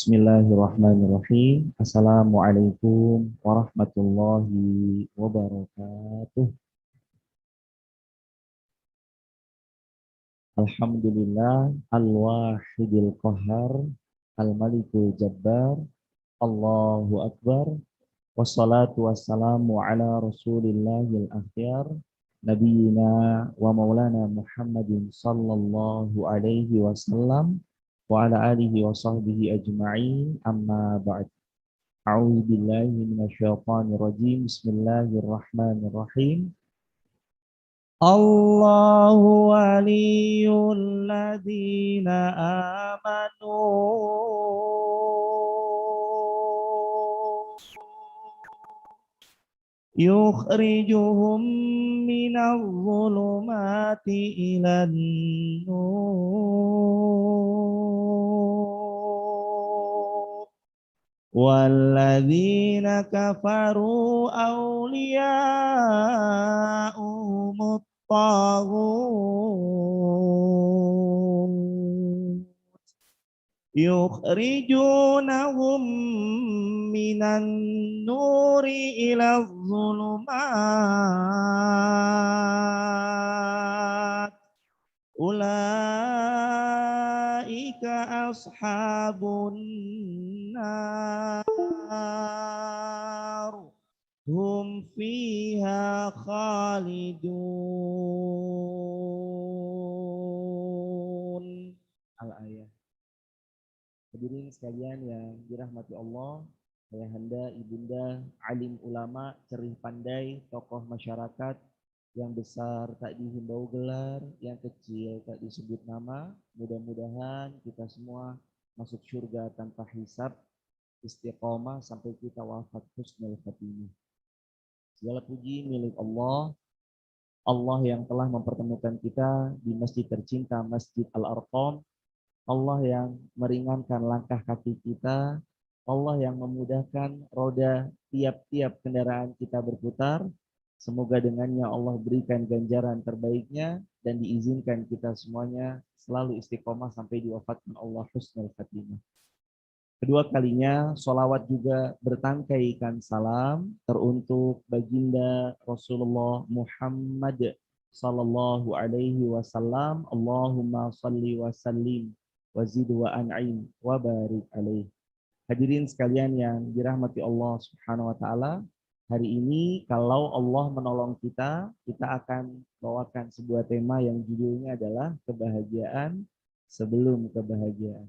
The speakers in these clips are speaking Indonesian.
Bismillahirrahmanirrahim. Assalamualaikum warahmatullahi wabarakatuh. Alhamdulillah al-wahidil qahar al-malikul jabbar. Allahu akbar. Wassalatu wassalamu ala rasulillahil akhyar. Nabiyina wa maulana Muhammadin sallallahu alaihi wasallam wa ala alihi wa sahbihi ajma'in, amma ba'd. A'udzu billahi minasyaitonir rajim. Bismillahirrahmanirrahim. Allahu waliyul ladzina amanu yukhrijuhum minadh dhulumati ilan nur walladzina kafaru awliya'uhumut taghut yukhrijunahum minan nuri ila dhulumat ulaika ashabun nar hum fiha khalidun. Al-ayah. Hadirin sekalian yang dirahmati Allah, ayahanda, ibunda, alim ulama, cerih pandai, tokoh masyarakat, yang besar tak dihimbau gelar, yang kecil tak disebut nama. Mudah-mudahan kita semua masuk surga tanpa hisab, istiqomah sampai kita wafat husnul khatimah. Segala puji milik Allah, Allah yang telah mempertemukan kita di masjid tercinta, Masjid Al-Arqam. Allah yang meringankan langkah kaki kita, Allah yang memudahkan roda tiap-tiap kendaraan kita berputar. Semoga dengannya Allah berikan ganjaran terbaiknya dan diizinkan kita semuanya selalu istiqomah sampai diwafatkan Allah husnul khatimah. Kedua kalinya, sholawat juga bertangkaikan salam teruntuk baginda Rasulullah Muhammad sallallahu alaihi wasallam. Allahumma salli wa sallim wazid wa an'im wa barik alaih. Hadirin sekalian yang dirahmati Allah Subhanahu wa taala, hari ini kalau Allah menolong kita, kita akan bawakan sebuah tema yang judulnya adalah kebahagiaan sebelum kebahagiaan.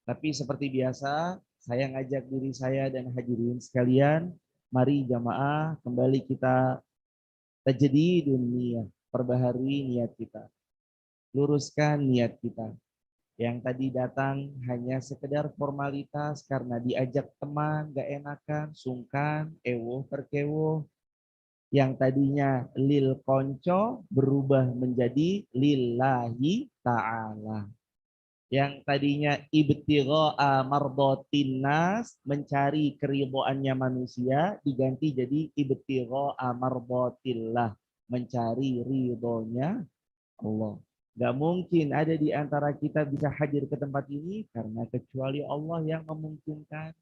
Tapi seperti biasa, saya ngajak diri saya dan hadirin sekalian, mari jamaah kembali kita tajdidun niyah, perbaharui niat kita. Luruskan niat kita. Yang tadi datang hanya sekedar formalitas karena diajak teman, gak enakan, sungkan, ewoh terkewoh. Yang tadinya lil konco berubah menjadi lillahi ta'ala. Yang tadinya ibtigha'a mardatin nas, mencari keridhaannya manusia, diganti jadi ibtigha'a mardatillah, mencari ridhonya Allah. Gak mungkin ada di antara kita bisa hadir ke tempat ini karena kecuali Allah yang memungkinkan.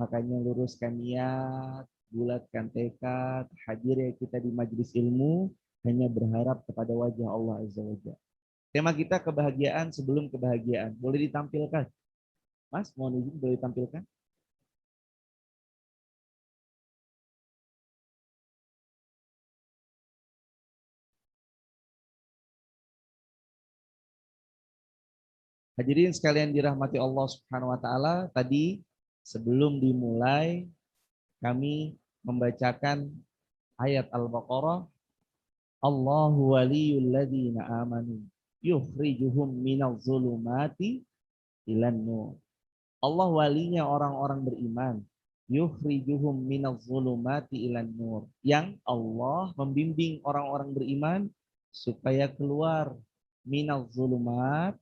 Makanya luruskan niat, bulatkan tekad, hadir ya kita di majelis ilmu hanya berharap kepada wajah Allah Azza wa Jalla. Tema kita kebahagiaan sebelum kebahagiaan. Boleh ditampilkan? Mas, mohon izin boleh ditampilkan? Hadirin sekalian dirahmati Allah Subhanahu wa taala, tadi sebelum dimulai kami membacakan ayat Al-Baqarah, Allahu waliyul ladzina amanu yukhrijuhum minadh dhulumati ilan nur. Allah walinya orang-orang beriman, yukhrijuhum minadh dhulumati ilan nur. Yang Allah membimbing orang-orang beriman supaya keluar minadh dhulumat,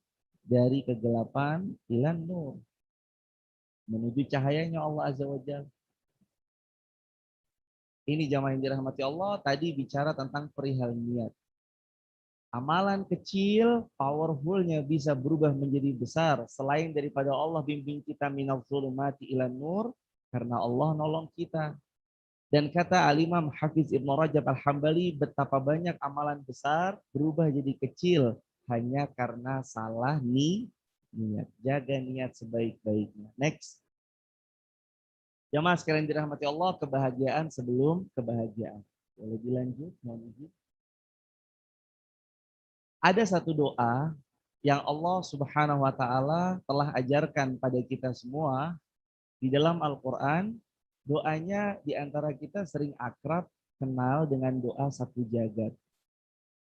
dari kegelapan ilan nur, menuju cahayanya Allah Azza wa Jalla. Ini jamaah yang dirahmati Allah, tadi bicara tentang perihal niat. Amalan kecil, powerfulnya bisa berubah menjadi besar. Selain daripada Allah bimbing kita minal zulumati ilan nur, karena Allah nolong kita. Dan kata Al-Imam Hafiz Ibn Rajab Al-Hambali, betapa banyak amalan besar berubah jadi kecil hanya karena salah niat. Jaga niat sebaik-baiknya. Next. Jamaah sekalian dirahmati Allah, kebahagiaan sebelum kebahagiaan. Boleh dilanjut? Mohon izin. Ada satu doa yang Allah Subhanahu wa taala telah ajarkan pada kita semua di dalam Al-Qur'an. Doanya di antara kita sering akrab kenal dengan doa satu jagat.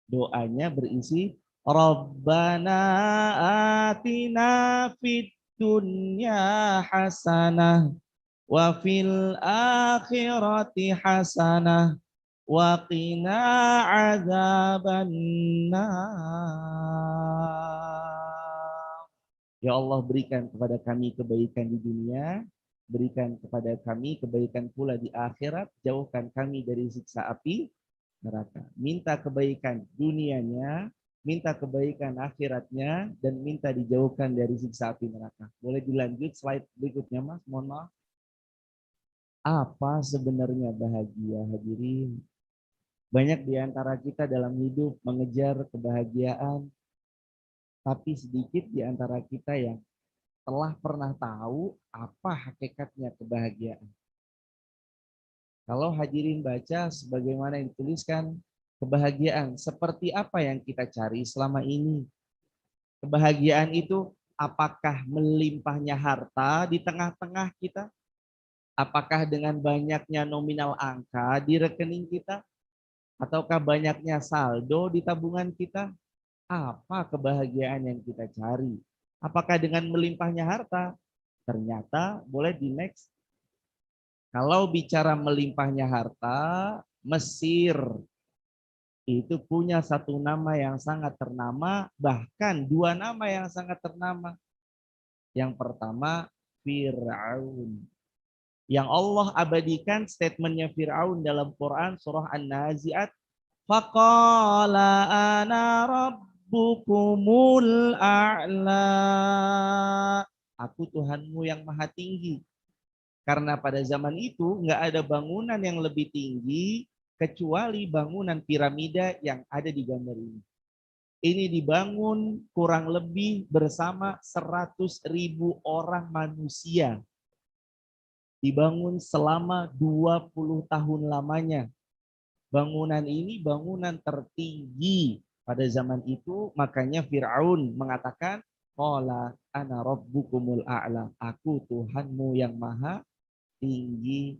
Doanya berisi Rabbana atina fid dunya hasanah wa fil akhirati hasanah wa qina adzabannar. Ya Allah, berikan kepada kami kebaikan di dunia, berikan kepada kami kebaikan pula di akhirat, jauhkan kami dari siksa api neraka. Minta kebaikan dunianya, minta kebaikan akhiratnya, dan minta dijauhkan dari siksa api neraka. Boleh dilanjut slide berikutnya, Mas? Mohon maaf. Apa sebenarnya bahagia, hadirin? Banyak di antara kita dalam hidup mengejar kebahagiaan, tapi sedikit di antara kita yang telah pernah tahu apa hakikatnya kebahagiaan. Kalau hadirin baca sebagaimana yang dituliskan, kebahagiaan seperti apa yang kita cari selama ini? Kebahagiaan itu apakah melimpahnya harta di tengah-tengah kita? Apakah dengan banyaknya nominal angka di rekening kita? Ataukah banyaknya saldo di tabungan kita? Apa kebahagiaan yang kita cari? Apakah dengan melimpahnya harta? Ternyata boleh di next. Kalau bicara melimpahnya harta, Mesir itu punya satu nama yang sangat ternama, bahkan dua nama yang sangat ternama. Yang pertama, Fir'aun. Yang Allah abadikan statementnya Fir'aun dalam Quran surah An-Nazi'at. Faqala ana rabbukumul a'la. Aku Tuhanmu yang maha tinggi. Karena pada zaman itu nggak ada bangunan yang lebih tinggi kecuali bangunan piramida yang ada di gambar ini. Ini dibangun kurang lebih bersama 100.000 orang manusia. Dibangun selama 20 tahun lamanya. Bangunan ini bangunan tertinggi pada zaman itu, makanya Fir'aun mengatakan, qala ana rabbukumul a'la. Aku Tuhanmu yang maha tinggi.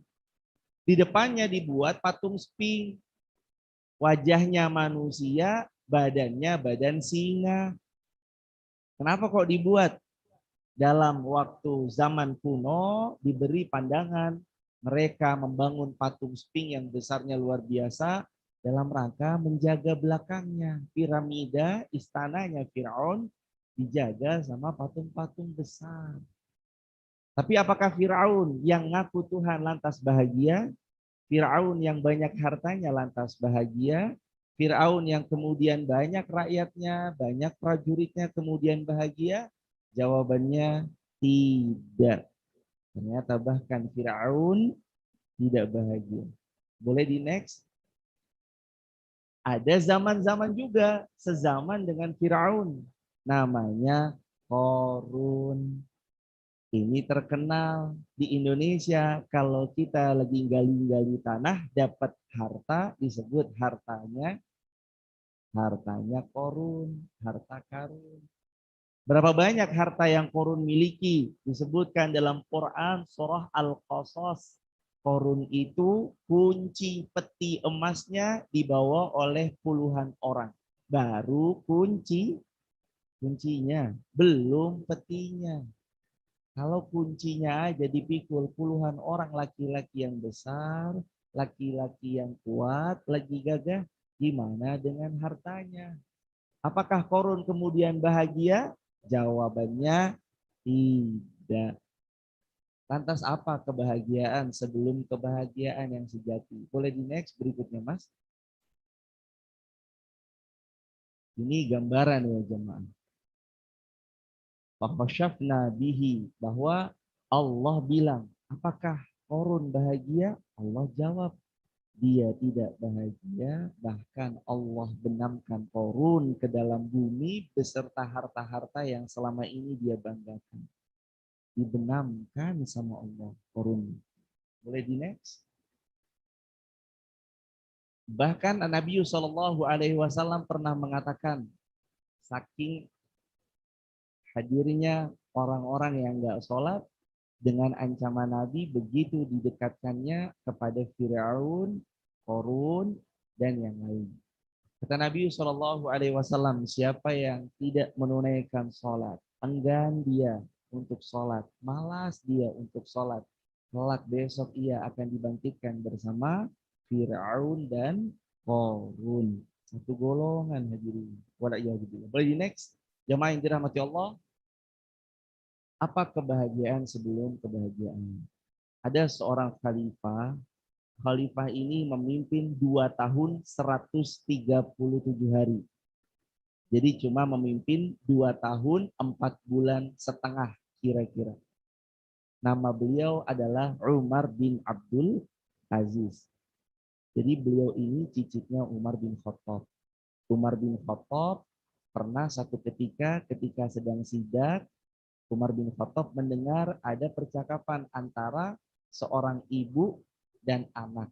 Di depannya dibuat patung sphinx. Wajahnya manusia, badannya badan singa. Kenapa kok dibuat? Dalam waktu zaman kuno diberi pandangan mereka membangun patung sphinx yang besarnya luar biasa dalam rangka menjaga belakangnya. Piramida istananya Firaun dijaga sama patung-patung besar. Tapi apakah Firaun yang ngaku Tuhan lantas bahagia? Firaun yang banyak hartanya lantas bahagia? Firaun yang kemudian banyak rakyatnya, banyak prajuritnya kemudian bahagia? Jawabannya tidak. Ternyata bahkan Firaun tidak bahagia. Boleh di next? Ada zaman-zaman juga sezaman dengan Firaun. Namanya Korun. Ini terkenal di Indonesia. Kalau kita lagi gali-gali tanah, dapat harta, disebut hartanya Korun, harta karun. Berapa banyak harta yang Korun miliki? Disebutkan dalam Quran surah Al-Qasas. Korun itu kunci peti emasnya dibawa oleh puluhan orang. Baru kuncinya, belum petinya. Kalau kuncinya aja dipikul puluhan orang, laki-laki yang besar, laki-laki yang kuat, lagi gagah, gimana dengan hartanya? Apakah Korun kemudian bahagia? Jawabannya tidak. Lantas apa kebahagiaan sebelum kebahagiaan yang sejati? Boleh di next berikutnya, Mas? Ini gambaran ya jemaah. Fakhasyafna bihi, bahwa Allah bilang, apakah Korun bahagia? Allah jawab, dia tidak bahagia, bahkan Allah benamkan Korun ke dalam bumi beserta harta-harta yang selama ini dia banggakan. Dibenamkan sama Allah Korun. Boleh di next? Bahkan Nabi SAW pernah mengatakan, saking hadirnya orang-orang yang nggak sholat, dengan ancaman Nabi begitu didekatkannya kepada Firaun, Korun, dan yang lain. Kata Nabi SAW, siapa yang tidak menunaikan sholat, enggan dia untuk sholat, malas dia untuk sholat, kelak besok ia akan dibangkitkan bersama Firaun dan Korun. Satu golongan hadirin. Wala'iyahudillah. Boleh di next? Jamaah yang dirahmati Allah, apa kebahagiaan sebelum kebahagiaan? Ada seorang khalifah. Khalifah ini memimpin 2 tahun 137 hari. Jadi cuma memimpin 2 tahun 4 bulan setengah kira-kira. Nama beliau adalah Umar bin Abdul Aziz. Jadi beliau ini cicitnya Umar bin Khattab. Umar bin Khattab pernah satu ketika sedang sidak, Umar bin Khattab mendengar ada percakapan antara seorang ibu dan anak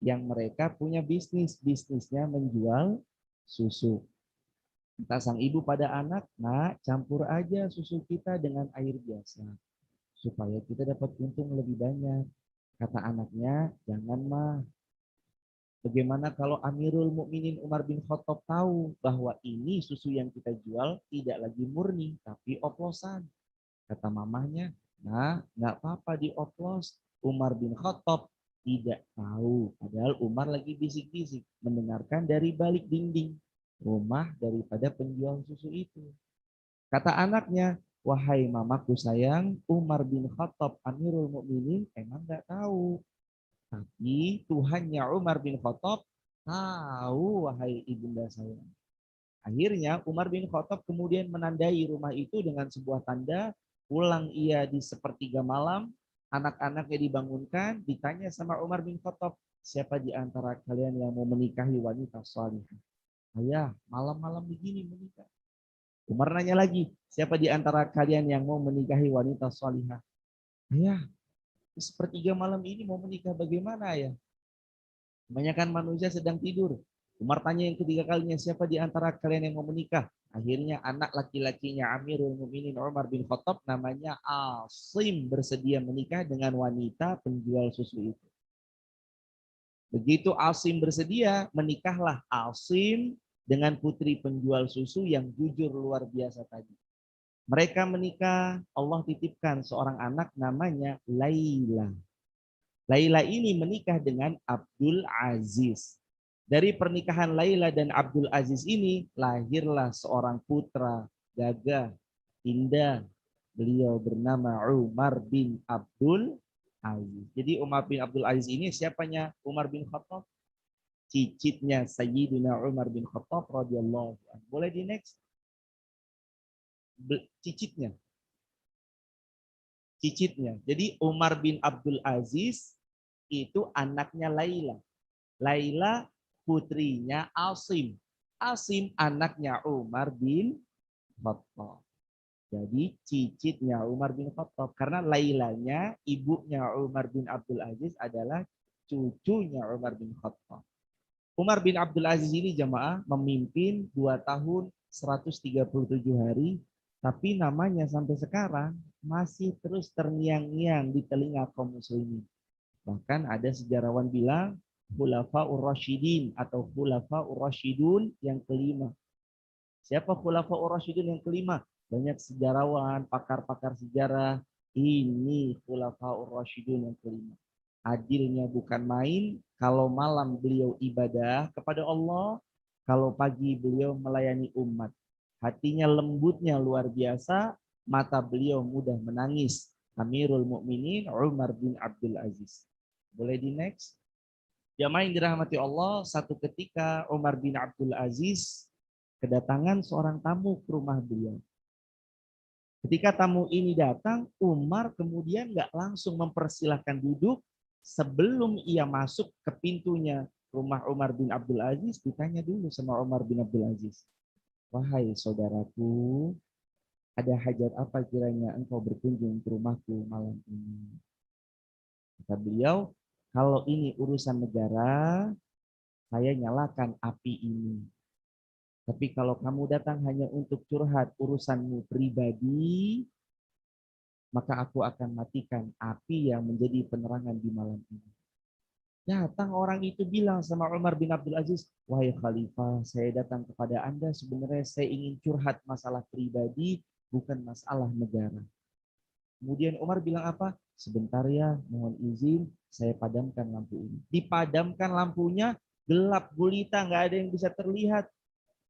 yang mereka punya bisnisnya menjual susu. Kata sang ibu pada anak, nak campur aja susu kita dengan air biasa supaya kita dapat untung lebih banyak. Kata anaknya, jangan mah. Bagaimana kalau Amirul Mukminin Umar bin Khattab tahu bahwa ini susu yang kita jual tidak lagi murni tapi oplosan? Kata mamahnya, nah nggak apa-apa dioplos. Umar bin Khattab tidak tahu. Padahal Umar lagi bisik-bisik mendengarkan dari balik dinding rumah daripada penjual susu itu. Kata anaknya, wahai mamaku sayang, Umar bin Khattab Amirul Mukminin emang nggak tahu. Tapi Tuhannya Umar bin Khattab tahu, wahai ibunda sayang. Akhirnya Umar bin Khattab kemudian menandai rumah itu dengan sebuah tanda. Pulang ia di sepertiga malam, anak-anaknya dibangunkan, ditanya sama Umar bin Khattab, siapa di antara kalian yang mau menikahi wanita salihah? Ayah, malam-malam begini menikah. Umar nanya lagi, siapa di antara kalian yang mau menikahi wanita salihah? Ayah, sepertiga malam ini mau menikah bagaimana ya? Kebanyakan manusia sedang tidur. Umar tanya yang ketiga kalinya, siapa di antara kalian yang mau menikah? Akhirnya anak laki-lakinya Amirul Mukminin Umar bin Khattab namanya Asim bersedia menikah dengan wanita penjual susu itu. Begitu Asim bersedia, menikahlah Asim dengan putri penjual susu yang jujur luar biasa tadi. Mereka menikah, Allah titipkan seorang anak namanya Laila. Laila ini menikah dengan Abdul Aziz. Dari pernikahan Laila dan Abdul Aziz ini lahirlah seorang putra gagah, indah. Beliau bernama Umar bin Abdul Aziz. Jadi Umar bin Abdul Aziz ini siapanya Umar bin Khattab? Cicitnya Sayyidina Umar bin Khattab radhiyallahu anhu. Boleh di next? Cicitnya. Cicitnya. Jadi Umar bin Abdul Aziz itu anaknya Laila. Laila putrinya Asim. Asim anaknya Umar bin Khattab. Jadi cicitnya Umar bin Khattab. Karena Lailanya ibunya Umar bin Abdul Aziz adalah cucunya Umar bin Khattab. Umar bin Abdul Aziz ini jamaah memimpin 2 tahun 137 hari. Tapi namanya sampai sekarang masih terus terngiang-ngiang di telinga kaum muslimin. Bahkan ada sejarawan bilang Khulafaur Rasyidin atau Khulafaur Rasyidun yang kelima. Siapa Khulafaur Rasyidun yang kelima? Banyak sejarawan, pakar-pakar sejarah. Ini Khulafaur Rasyidun yang kelima. Adilnya bukan main. Kalau malam beliau ibadah kepada Allah, kalau pagi beliau melayani umat. Hatinya lembutnya luar biasa, mata beliau mudah menangis. Amirul Mukminin Umar bin Abdul Aziz. Boleh di next? Jamaah yang dirahmati Allah, satu ketika Umar bin Abdul Aziz kedatangan seorang tamu ke rumah beliau. Ketika tamu ini datang, Umar kemudian nggak langsung mempersilahkan duduk. Sebelum ia masuk ke pintunya rumah Umar bin Abdul Aziz, ditanya dulu sama Umar bin Abdul Aziz. Wahai saudaraku, ada hajat apa kiranya engkau berkunjung ke rumahku malam ini? Kata beliau, kalau ini urusan negara, saya nyalakan api ini. Tapi kalau kamu datang hanya untuk curhat urusanmu pribadi, maka aku akan matikan api yang menjadi penerangan di malam ini. Datang orang itu bilang sama Umar bin Abdul Aziz, wahai Khalifah, saya datang kepada Anda sebenarnya saya ingin curhat masalah pribadi, bukan masalah negara. Kemudian Umar bilang apa? Sebentar ya, mohon izin, saya padamkan lampu ini. Dipadamkan lampunya, gelap gulita, nggak ada yang bisa terlihat.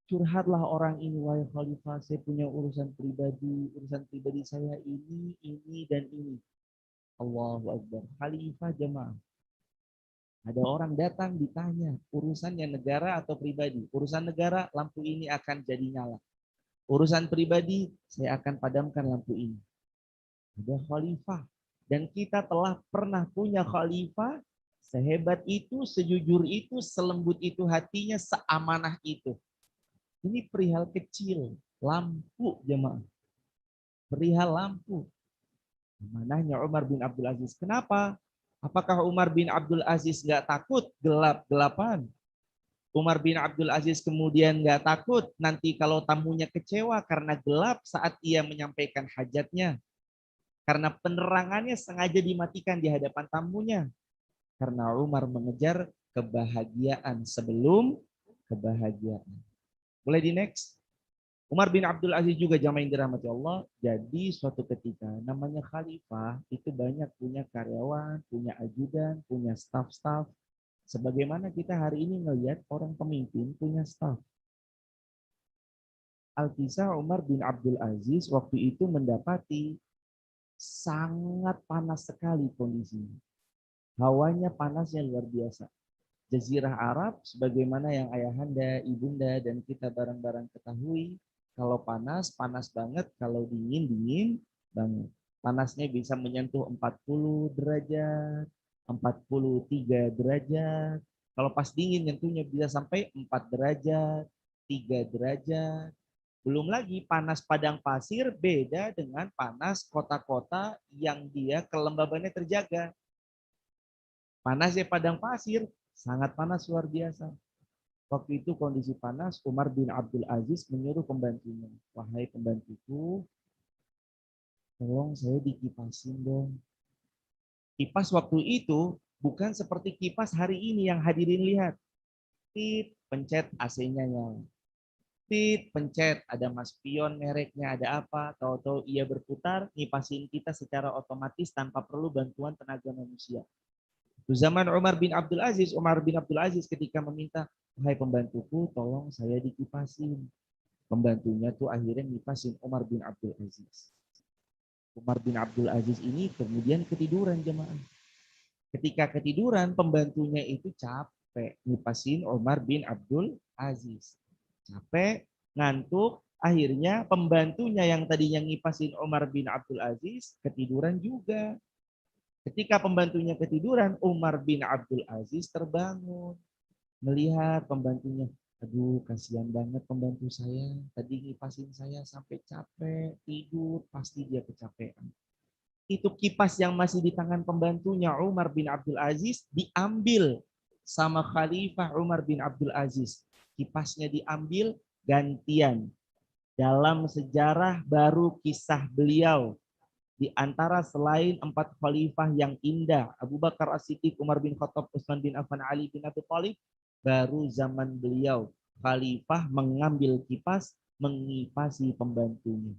Curhatlah orang ini, wahai Khalifah, saya punya urusan pribadi saya ini, dan ini. Allahu Akbar. Khalifah jemaah. Ada orang datang ditanya, urusannya negara atau pribadi? Urusan negara, lampu ini akan jadi nyala. Urusan pribadi, saya akan padamkan lampu ini. Ada khalifah. Dan kita telah pernah punya khalifah, sehebat itu, sejujur itu, selembut itu hatinya, seamanah itu. Ini perihal kecil, lampu jemaah. Perihal lampu. Manahnya Umar bin Abdul Aziz. Kenapa? Apakah Umar bin Abdul Aziz nggak takut gelap-gelapan? Umar bin Abdul Aziz kemudian nggak takut nanti kalau tamunya kecewa karena gelap saat ia menyampaikan hajatnya. Karena penerangannya sengaja dimatikan di hadapan tamunya. Karena Umar mengejar kebahagiaan sebelum kebahagiaan. Boleh di next? Umar bin Abdul Aziz juga jamaah yang dirahmati Allah. Jadi suatu ketika namanya khalifah itu banyak punya karyawan, punya ajudan, punya staff-staff. Sebagaimana kita hari ini melihat orang pemimpin punya staff. Al-Kisah Umar bin Abdul Aziz waktu itu mendapati sangat panas sekali kondisinya. Hawanya panasnya luar biasa. Jazirah Arab, sebagaimana yang ayahanda, ibunda, dan kita bareng-bareng ketahui, kalau panas, panas banget, kalau dingin, dingin banget. Panasnya bisa menyentuh 40 derajat, 43 derajat. Kalau pas dingin nyentuhnya bisa sampai 4 derajat, 3 derajat. Belum lagi panas padang pasir beda dengan panas kota-kota yang dia kelembabannya terjaga. Panasnya padang pasir sangat panas luar biasa. Waktu itu kondisi panas, Umar bin Abdul Aziz menyuruh pembantunya, wahai pembantuku, tolong saya dikipasin dong. Kipas waktu itu bukan seperti kipas hari ini yang hadirin lihat. Tit, pencet AC-nya nyala. Tit, pencet, ada mas pion mereknya, ada apa, tahu-tahu ia berputar, ngipasin kita secara otomatis tanpa perlu bantuan tenaga manusia. Di zaman Umar bin Abdul Aziz ketika meminta, wahai pembantuku, tolong saya dikipasin. Pembantunya tuh akhirnya ngipasin Umar bin Abdul Aziz. Umar bin Abdul Aziz ini kemudian ketiduran jemaah. Ketika ketiduran, pembantunya itu capek ngipasin Umar bin Abdul Aziz. Capek, ngantuk, akhirnya pembantunya yang tadinya ngipasin Umar bin Abdul Aziz ketiduran juga. Ketika pembantunya ketiduran, Umar bin Abdul Aziz terbangun. Melihat pembantunya, aduh kasihan banget pembantu saya. Tadi ngipasin saya sampai capek, tidur, pasti dia kecapean. Itu kipas yang masih di tangan pembantunya Umar bin Abdul Aziz diambil sama Khalifah Umar bin Abdul Aziz. Kipasnya diambil gantian. Dalam sejarah baru kisah beliau di antara selain 4 khalifah yang indah, Abu Bakar As-Siddiq, Umar bin Khattab, Utsman bin Affan, Ali bin Abi Thalib, baru zaman beliau khalifah mengambil kipas mengipasi pembantunya.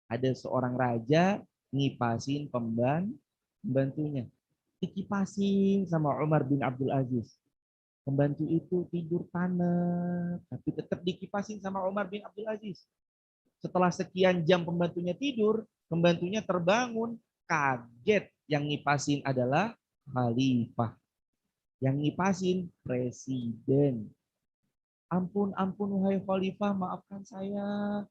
Ada seorang raja ngipasin pembantunya. Dikipasin sama Umar bin Abdul Aziz. Pembantu itu tidur tanah, tapi tetap dikipasin sama Umar bin Abdul Aziz. Setelah sekian jam pembantunya tidur, pembantunya terbangun, kaget. Yang ngipasin adalah khalifah. Yang ngipasin presiden. Ampun, ampun, wahai khalifah, maafkan saya.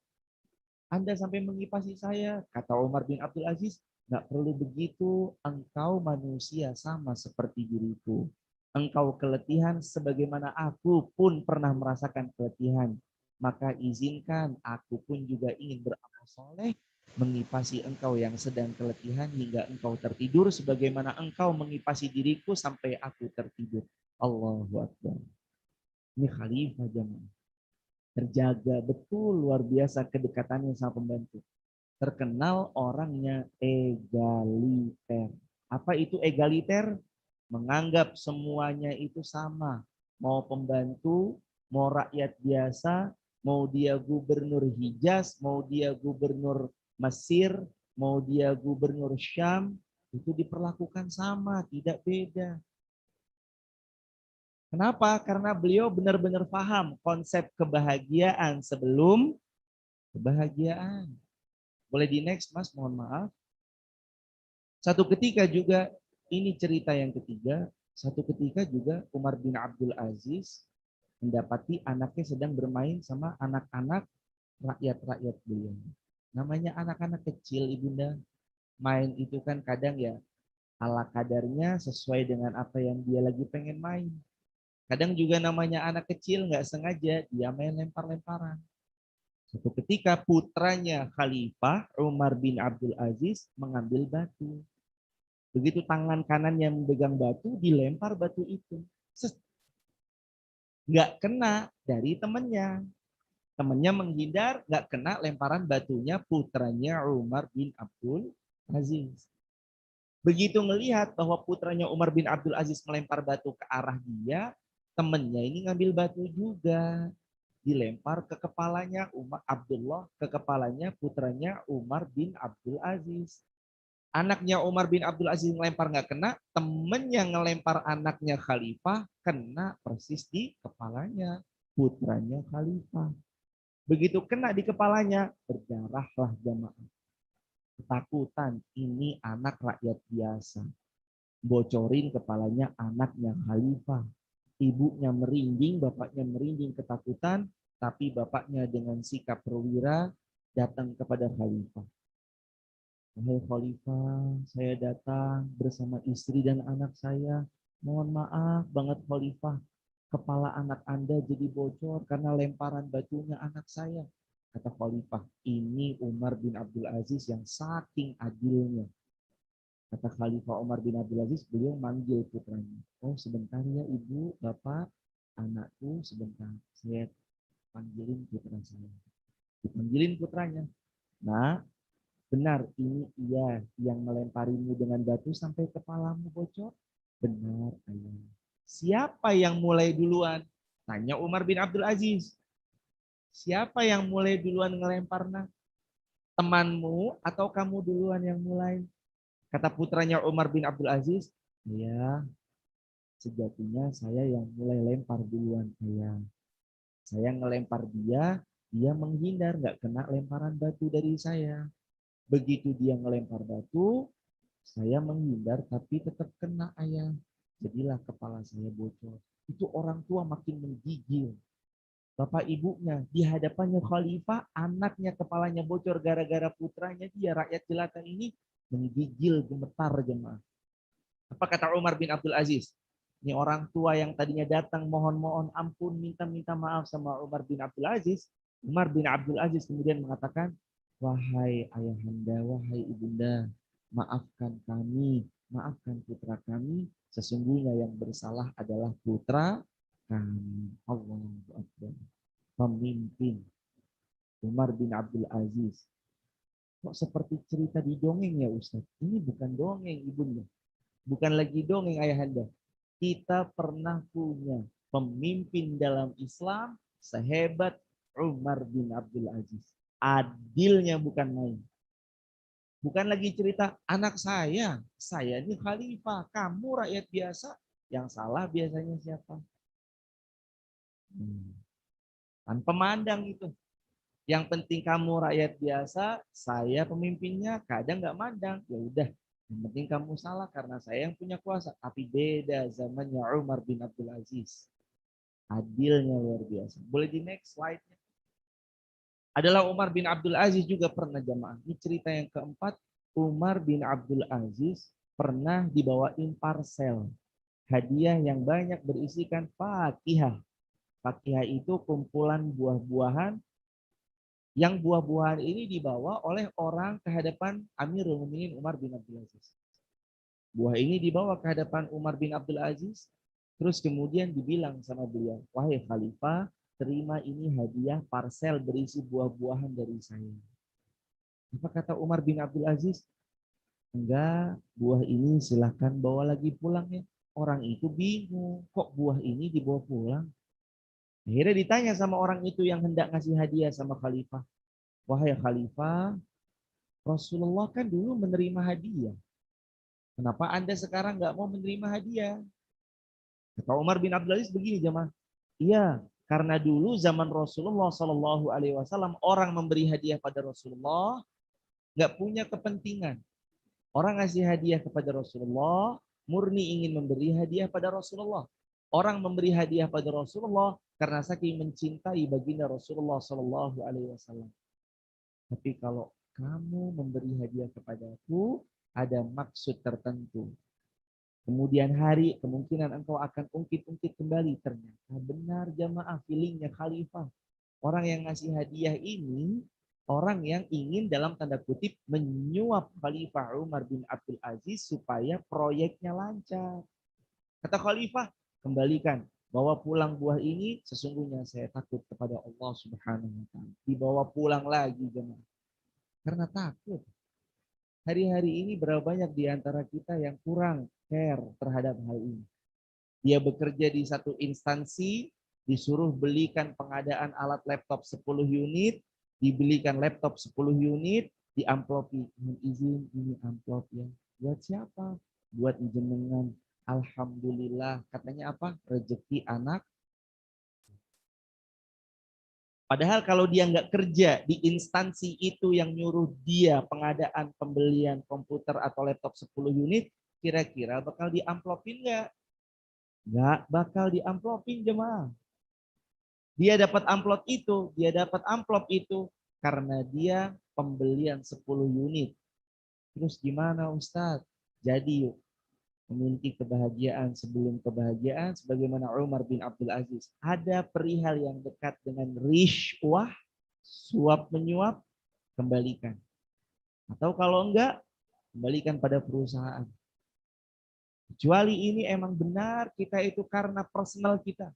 Anda sampai mengipasi saya. Kata Umar bin Abdul Aziz, nggak perlu begitu. Engkau manusia sama seperti diriku. Engkau keletihan sebagaimana aku pun pernah merasakan keletihan. Maka izinkan aku pun juga ingin beramal soleh, mengipasi engkau yang sedang keletihan hingga engkau tertidur sebagaimana engkau mengipasi diriku sampai aku tertidur. Allahu Akbar. Ini khalifah jemaah. Terjaga betul luar biasa kedekatannya sama pembantu. Terkenal orangnya egaliter. Apa itu egaliter? Menganggap semuanya itu sama. Mau pembantu, mau rakyat biasa, mau dia gubernur Hijaz, mau dia gubernur Mesir, mau dia gubernur Syam, itu diperlakukan sama, tidak beda. Kenapa? Karena beliau benar-benar paham konsep kebahagiaan sebelum kebahagiaan. Boleh di next, Mas? Mohon maaf. Satu ketika juga, ini cerita yang ketiga, satu ketika juga Umar bin Abdul Aziz mendapati anaknya sedang bermain sama anak-anak rakyat-rakyat beliau. Namanya anak-anak kecil, Ibunda. Main itu kan kadang ya ala kadarnya sesuai dengan apa yang dia lagi pengen main. Kadang juga namanya anak kecil nggak sengaja dia main lempar-lemparan. Suatu ketika putranya Khalifah Umar bin Abdul Aziz mengambil batu. Begitu tangan kanannya memegang batu, dilempar batu itu. Nggak kena dari temannya. Temannya menghindar, nggak kena lemparan batunya putranya Umar bin Abdul Aziz. Begitu melihat bahwa putranya Umar bin Abdul Aziz melempar batu ke arah dia, temannya ini ngambil batu juga. Dilempar ke kepalanya Umar Abdullah, ke kepalanya putranya Umar bin Abdul Aziz. Anaknya Umar bin Abdul Aziz ngelempar nggak kena, temennya ngelempar anaknya Khalifah kena persis di kepalanya putranya Khalifah. Begitu kena di kepalanya, berdarahlah jamaah. Ketakutan, ini anak rakyat biasa. Bocorin kepalanya anaknya Khalifah. Ibunya merinding, bapaknya merinding ketakutan, tapi bapaknya dengan sikap perwira datang kepada Khalifah. Wahai Khalifah, saya datang bersama istri dan anak saya. Mohon maaf banget Khalifah, kepala anak Anda jadi bocor karena lemparan batunya anak saya. Kata Khalifah, ini Umar bin Abdul Aziz yang saking adilnya. Kata Khalifah Umar bin Abdul Aziz, beliau manggil putranya. Oh sebentar ya ibu, bapak, anakku sebentar. Saya panggilin putra saya. Dipanggilin putranya. Nah, benar, ini ia yang melemparimu dengan batu sampai kepalamu bocor? Benar, ayah. Siapa yang mulai duluan? Tanya Umar bin Abdul Aziz. Siapa yang mulai duluan ngelemparnya? Temanmu atau kamu duluan yang mulai? Kata putranya Umar bin Abdul Aziz, ya sejatinya saya yang mulai lempar duluan, ayah. Saya ngelempar dia, dia menghindar, nggak kena lemparan batu dari saya. Begitu dia ngelempar batu, saya menghindar tapi tetap kena ayah. Jadilah kepala saya bocor. Itu orang tua makin menggigil. Bapak ibunya di hadapannya khalifah, anaknya kepalanya bocor gara-gara putranya dia rakyat jelata ini menggigil gemetar jemaah. Apa kata Umar bin Abdul Aziz? Ini orang tua yang tadinya datang mohon-mohon ampun, minta-minta maaf sama Umar bin Abdul Aziz. Umar bin Abdul Aziz kemudian mengatakan, wahai ayahanda, wahai ibunda, maafkan kami, maafkan putra kami. Sesungguhnya yang bersalah adalah putra kami. Allahu Akbar. Pemimpin Umar bin Abdul Aziz. Kok seperti cerita di dongeng ya Ustaz? Ini bukan dongeng ibunda. Bukan lagi dongeng ayahanda. Kita pernah punya pemimpin dalam Islam sehebat Umar bin Abdul Aziz. Adilnya bukan main. Bukan lagi cerita anak saya ini khalifah, kamu rakyat biasa, yang salah biasanya siapa? Tanpa mandang itu. Yang penting kamu rakyat biasa, saya pemimpinnya, kadang nggak mandang. Ya udah, yang penting kamu salah karena saya yang punya kuasa. Tapi beda zamannya Umar bin Abdul Aziz. Adilnya luar biasa. Boleh di next slide-nya. Adalah Umar bin Abdul Aziz juga pernah jamaah. Ini cerita yang keempat. Umar bin Abdul Aziz pernah dibawain parcel hadiah yang banyak berisikan fakihah. Fakihah itu kumpulan buah-buahan yang buah-buahan ini dibawa oleh orang ke hadapan Amirul Mukminin Umar bin Abdul Aziz. Buah ini dibawa ke hadapan Umar bin Abdul Aziz, terus kemudian dibilang sama beliau, wahai khalifah, terima ini hadiah parcel berisi buah-buahan dari saya. Apa kata Umar bin Abdul Aziz? Enggak, buah ini silahkan bawa lagi pulang ya. Orang itu bingung, kok buah ini dibawa pulang? Akhirnya ditanya sama orang itu yang hendak ngasih hadiah sama khalifah. Wahai khalifah, Rasulullah kan dulu menerima hadiah. Kenapa Anda sekarang nggak mau menerima hadiah? Kata Umar bin Abdul Aziz begini jemaah. Iya, karena dulu zaman Rasulullah Shallallahu Alaihi Wasallam orang memberi hadiah pada Rasulullah nggak punya kepentingan. Orang ngasih hadiah kepada Rasulullah murni ingin memberi hadiah pada Rasulullah. Orang memberi hadiah pada Rasulullah karena saking mencintai baginda Rasulullah Shallallahu Alaihi Wasallam. Tapi kalau kamu memberi hadiah kepadaku ada maksud tertentu. Kemudian hari kemungkinan engkau akan ungkit-ungkit kembali. Ternyata benar jamaah feelingnya khalifah. Orang yang ngasih hadiah ini orang yang ingin dalam tanda kutip menyuap Khalifah Umar bin Abdul Aziz supaya proyeknya lancar. Kata Khalifah, kembalikan. Bawa pulang buah ini, sesungguhnya saya takut kepada Allah Subhanahu wa taala. Dibawa pulang lagi jemaah. Karena takut. Hari-hari ini berapa banyak di antara kita yang kurang care terhadap hal ini. Dia bekerja di satu instansi, disuruh belikan pengadaan alat laptop 10 unit, dibelikan laptop 10 unit, diamplopi. Izin ini amplop ya. Buat siapa? Buat jenengan. Alhamdulillah. Katanya apa? Rezeki anak. Padahal kalau dia nggak kerja di instansi itu yang nyuruh dia pengadaan pembelian komputer atau laptop 10 unit, kira-kira bakal diamplopin nggak? Nggak bakal diamplopin jemaah. Dia dapat amplop itu karena dia pembelian 10 unit. Terus gimana Ustadz? Jadi yuk, memiliki kebahagiaan sebelum kebahagiaan sebagaimana Umar bin Abdul Aziz. Ada perihal yang dekat dengan rishwah, suap menyuap, kembalikan. Atau kalau enggak, kembalikan pada perusahaan. Kecuali ini emang benar kita itu karena personal kita.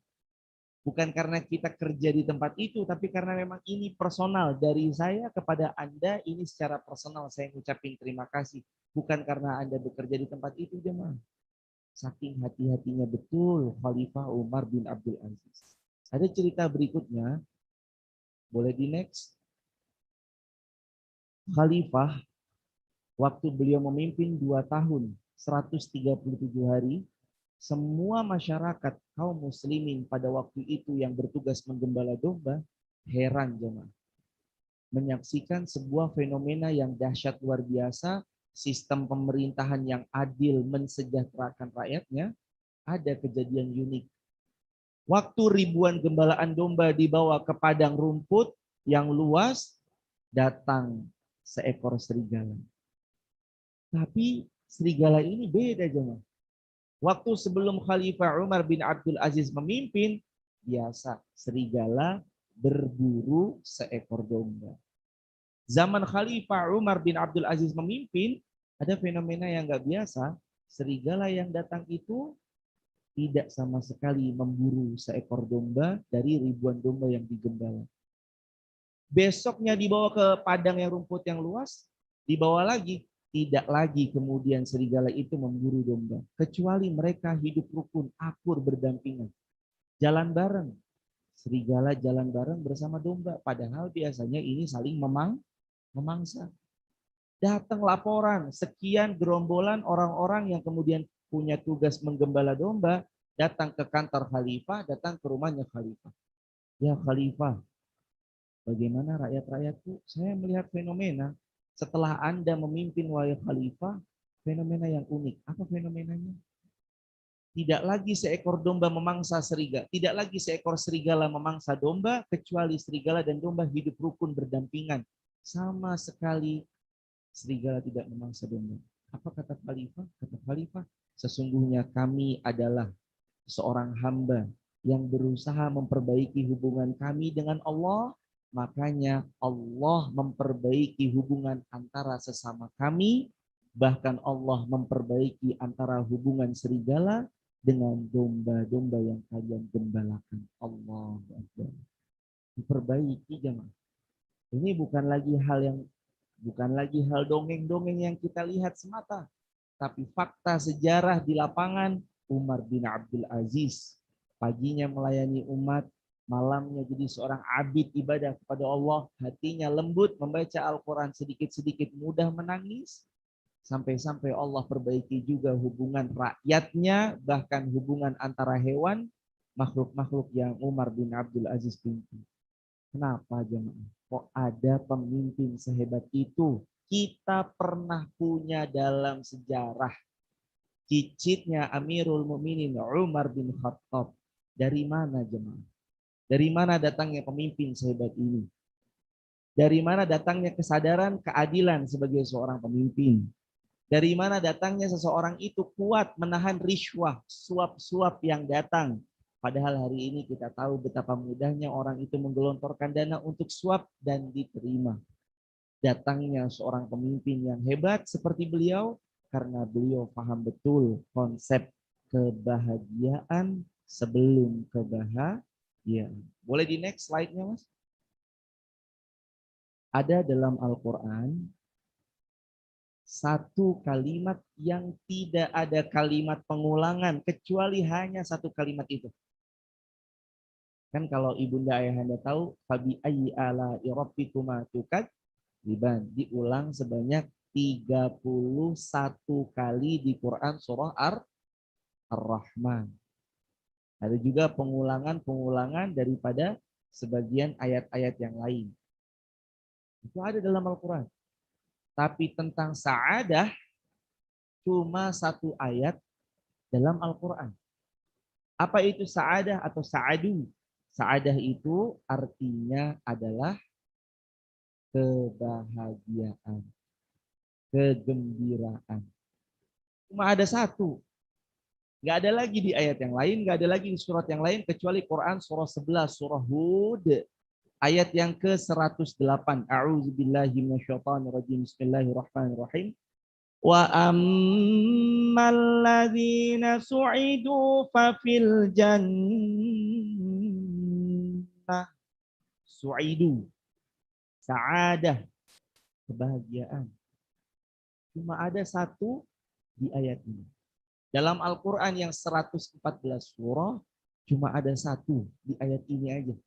Bukan karena kita kerja di tempat itu, tapi karena memang ini personal dari saya kepada Anda, ini secara personal saya ngucapin terima kasih. Bukan karena Anda bekerja di tempat itu, jemaah. Saking hati-hatinya betul Khalifah Umar bin Abdul Aziz. Ada cerita berikutnya, boleh di next. Khalifah, waktu beliau memimpin 2 tahun, 137 hari, semua masyarakat kaum muslimin pada waktu itu yang bertugas menggembala domba heran jemaah. Menyaksikan sebuah fenomena yang dahsyat luar biasa, sistem pemerintahan yang adil mensejahterakan rakyatnya, ada kejadian unik. Waktu ribuan gembalaan domba dibawa ke padang rumput yang luas, datang seekor serigala. Tapi serigala ini beda jemaah. Waktu sebelum Khalifah Umar bin Abdul Aziz memimpin, biasa serigala berburu seekor domba. Zaman Khalifah Umar bin Abdul Aziz memimpin, ada fenomena yang nggak biasa. Serigala yang datang itu tidak sama sekali memburu seekor domba dari ribuan domba yang digembala. Besoknya dibawa ke padang yang rumput yang luas, dibawa lagi. Tidak lagi kemudian serigala itu memburu domba. Kecuali mereka hidup rukun, akur, berdampingan. Jalan bareng. Serigala jalan bareng bersama domba. Padahal biasanya ini saling memangsa. Datang laporan, sekian gerombolan orang-orang yang kemudian punya tugas menggembala domba, datang ke kantor khalifah, datang ke rumahnya khalifah. Ya khalifah, bagaimana rakyat-rakyatku? Saya melihat fenomena. Setelah Anda memimpin wahai khalifah, fenomena yang unik. Apa fenomenanya? Tidak lagi seekor domba memangsa serigala, tidak lagi seekor serigala memangsa domba, kecuali serigala dan domba hidup rukun berdampingan. Sama sekali serigala tidak memangsa domba. Apa kata Khalifah? Kata Khalifah, sesungguhnya kami adalah seorang hamba yang berusaha memperbaiki hubungan kami dengan Allah, makanya Allah memperbaiki hubungan antara sesama kami, bahkan Allah memperbaiki antara hubungan serigala dengan domba-domba yang kalian gembalakan. Allah Akbar. Diperbaiki jemaah. Ini bukan lagi hal dongeng-dongeng yang kita lihat semata, tapi fakta sejarah di lapangan. Umar bin Abdul Aziz paginya melayani umat, malamnya jadi seorang abid ibadah kepada Allah, hatinya lembut membaca Al-Quran sedikit-sedikit mudah menangis, sampai-sampai Allah perbaiki juga hubungan rakyatnya, bahkan hubungan antara hewan, makhluk-makhluk yang Umar bin Abdul Aziz pimpin. Kenapa jemaah? Kok ada pemimpin sehebat itu? Kita pernah punya dalam sejarah. Cicitnya Amirul Mukminin Umar bin Khattab. Dari mana jemaah? Dari mana datangnya pemimpin sehebat ini? Dari mana datangnya kesadaran keadilan sebagai seorang pemimpin? Dari mana datangnya seseorang itu kuat menahan riswah, suap-suap yang datang? Padahal hari ini kita tahu betapa mudahnya orang itu menggelontorkan dana untuk suap dan diterima. Datangnya seorang pemimpin yang hebat seperti beliau, karena beliau paham betul konsep kebahagiaan sebelum kebahagiaan. Boleh di next slide-nya, Mas? Ada dalam Al-Quran satu kalimat yang tidak ada kalimat pengulangan, kecuali hanya satu kalimat itu. Kan kalau ibunda ayahanda tahu, fabi ayyi ala'i rabbikuma tukadziban, diulang sebanyak 31 kali di Quran surah Ar-Rahman. Ada juga pengulangan-pengulangan daripada sebagian ayat-ayat yang lain. Itu ada dalam Al-Quran. Tapi tentang sa'adah cuma satu ayat dalam Al-Quran. Apa itu sa'adah atau sa'adu? Sa'adah itu artinya adalah kebahagiaan, kegembiraan. Cuma ada satu. Nggak ada lagi di ayat yang lain, nggak ada lagi di surat yang lain, kecuali Quran surah 11, surah Hud, ayat yang ke-108. A'udzubillahi minasyaitonirrajim. Bismillahirrahmanirrahim. Wa ammal ladzina su'idu fa fil jannah. Su'idu, sa'adah, kebahagiaan. Cuma ada satu di ayat ini. Dalam Al-Quran yang 114 surah, cuma ada satu di ayat ini aja.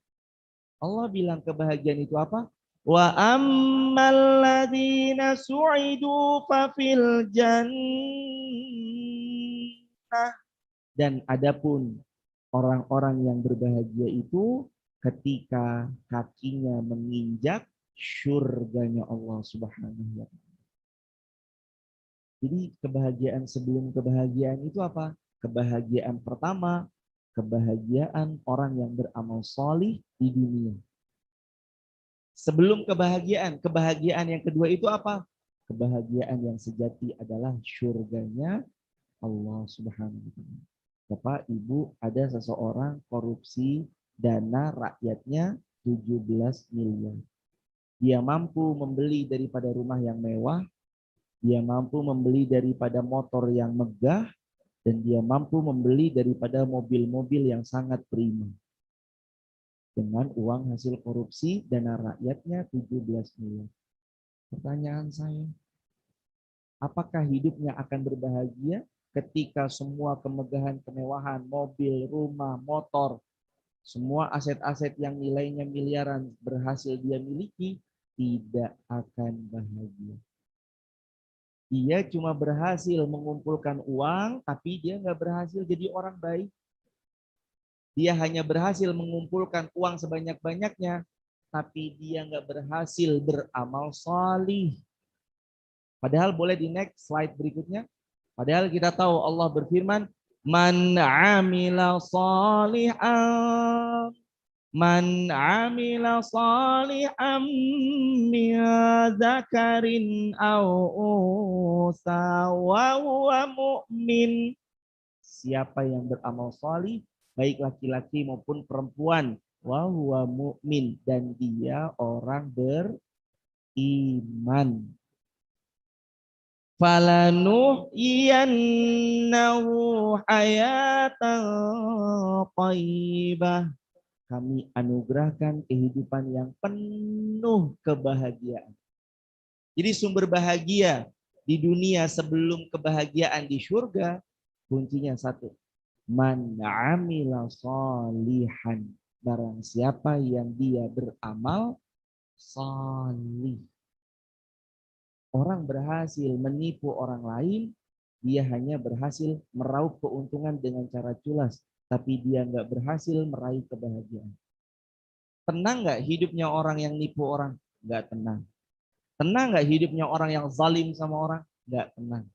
Allah bilang kebahagiaan itu apa? Wa ammal ladzina su'idu fa fil jannah. Dan adapun orang-orang yang berbahagia itu ketika kakinya menginjak surganya Allah Subhanahu wa taala. Jadi kebahagiaan sebelum kebahagiaan itu apa? Kebahagiaan pertama, kebahagiaan orang yang beramal solih di dunia. Sebelum kebahagiaan yang kedua itu apa? Kebahagiaan yang sejati adalah surganya Allah Subhanahu wa taala. Bapak, Ibu, ada seseorang korupsi dana rakyatnya 17 miliar. Dia mampu membeli daripada rumah yang mewah, dia mampu membeli daripada motor yang megah, dan dia mampu membeli daripada mobil-mobil yang sangat prima. Dengan uang hasil korupsi dana rakyatnya 17 miliar. Pertanyaan saya, apakah hidupnya akan berbahagia ketika semua kemegahan, kemewahan, mobil, rumah, motor, semua aset-aset yang nilainya miliaran berhasil dia miliki? Tidak akan bahagia. Dia cuma berhasil mengumpulkan uang, tapi dia nggak berhasil jadi orang baik. Dia hanya berhasil mengumpulkan uang sebanyak-banyaknya, tapi dia nggak berhasil beramal salih. Padahal boleh di next slide berikutnya. Padahal kita tahu Allah berfirman, Man amila salihan Man amila salihan min zakarin aw unsa wa huwa mu'min. Siapa yang beramal salih, baik laki-laki maupun perempuan, wa huwa mu'min, dan dia orang beriman. Falanuhyiyannahu hayatan thayyibah. Kami anugerahkan kehidupan yang penuh kebahagiaan. Jadi sumber bahagia di dunia sebelum kebahagiaan di surga, kuncinya satu. Man amila salihan. Barang siapa yang dia beramal salih. Orang berhasil menipu orang lain, dia hanya berhasil meraup keuntungan dengan cara culas. Tapi dia nggak berhasil meraih kebahagiaan. Tenang nggak hidupnya orang yang nipu orang? Nggak tenang. Tenang nggak hidupnya orang yang zalim sama orang? Nggak tenang.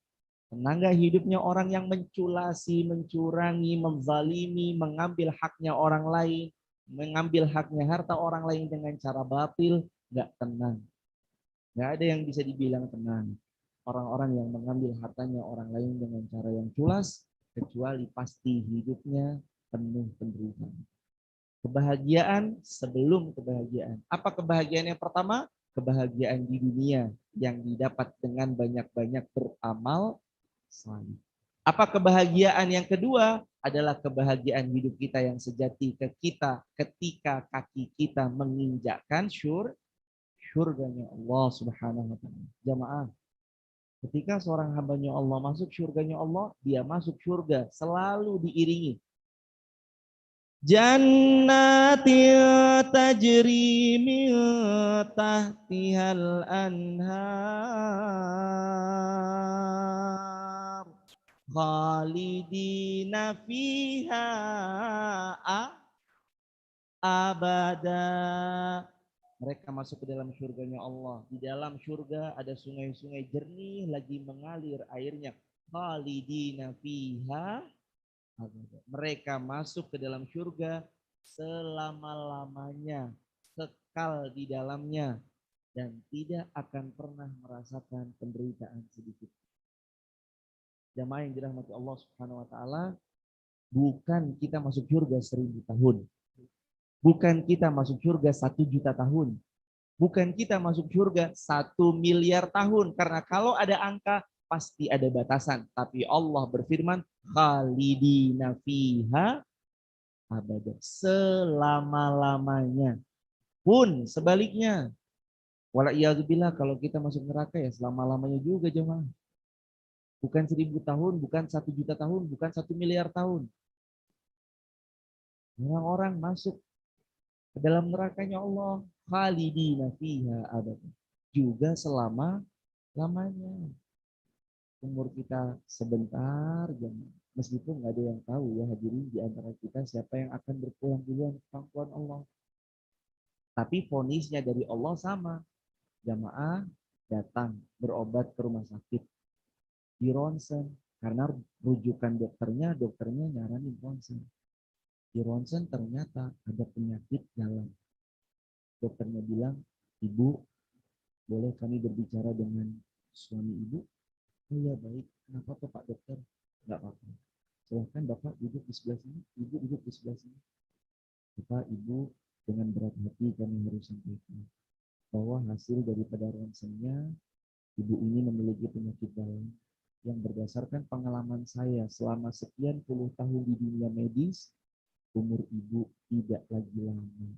Tenang nggak hidupnya orang yang menculasi, mencurangi, menzalimi, mengambil haknya orang lain, mengambil haknya harta orang lain dengan cara batil? Nggak tenang. Nggak ada yang bisa dibilang tenang. Orang-orang yang mengambil hartanya orang lain dengan cara yang culas, kecuali pasti hidupnya penuh penderitaan. Kebahagiaan sebelum kebahagiaan. Apa kebahagiaan yang pertama? Kebahagiaan di dunia yang didapat dengan banyak-banyak beramal saleh. Apa kebahagiaan yang kedua? Adalah kebahagiaan hidup kita yang sejati ke kita ketika kaki kita menginjakkan surganya Allah Subhanahu wa taala. Jamaah, ketika seorang hambanya Allah masuk surganya Allah, dia masuk surga selalu diiringi jannatin tajri min tahtihal anhar khalidina fiha abada. Mereka masuk ke dalam surganya Allah. Di dalam surga ada sungai-sungai jernih lagi mengalir airnya. Khalidina fiha. Mereka masuk ke dalam surga selama-lamanya, kekal di dalamnya, dan tidak akan pernah merasakan penderitaan sedikit. Jamaah yang dirahmati Allah Subhanahu wa taala, bukan kita masuk surga 1000 tahun. Bukan kita masuk surga 1.000.000 tahun. Bukan kita masuk surga 1 miliar tahun. Karena kalau ada angka, pasti ada batasan. Tapi Allah berfirman, khalidina fiha abada. Selama-lamanya. Pun sebaliknya. Wala'iyadzubillah, kalau kita masuk neraka ya selama-lamanya juga jemaah. Bukan 1000 tahun, bukan 1.000.000 tahun, bukan 1 miliar tahun. Orang-orang masuk ke dalam nerakanya Allah, khalidina fiha abada. Juga selama-lamanya. Umur kita sebentar, meskipun nggak ada yang tahu ya hadirin di antara kita siapa yang akan berpulang duluan ke pangkuan Allah. Tapi vonisnya dari Allah sama. Jamaah datang berobat ke rumah sakit, di ronsen, karena rujukan dokternya nyaranin ronsen. Di ronsen ternyata ada penyakit dalam. Dokternya bilang, ibu, boleh kami berbicara dengan suami ibu? Oh ya baik, kenapa tuh Pak Dokter? Enggak apa-apa. Silahkan Bapak duduk di sebelah sini, Ibu duduk di sebelah sini. Bapak, Ibu, dengan berat hati kami harus sampaikan bahwa hasil daripada ronsennya, Ibu ini memiliki penyakit dalam yang berdasarkan pengalaman saya selama sekian puluh tahun di dunia medis, umur Ibu tidak lagi lama.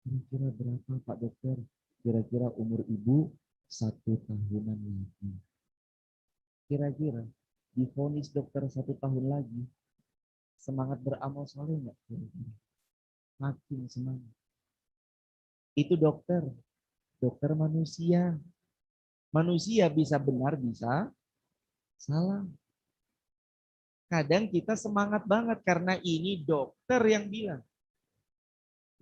Kira-kira berapa Pak Dokter? Kira-kira umur Ibu 1 tahunan lagi. Kira-kira divonis dokter 1 tahun lagi, semangat beramal soleh nggak? Makin semangat. Itu dokter manusia. Manusia bisa benar, bisa salah. Kadang kita semangat banget karena ini dokter yang bilang.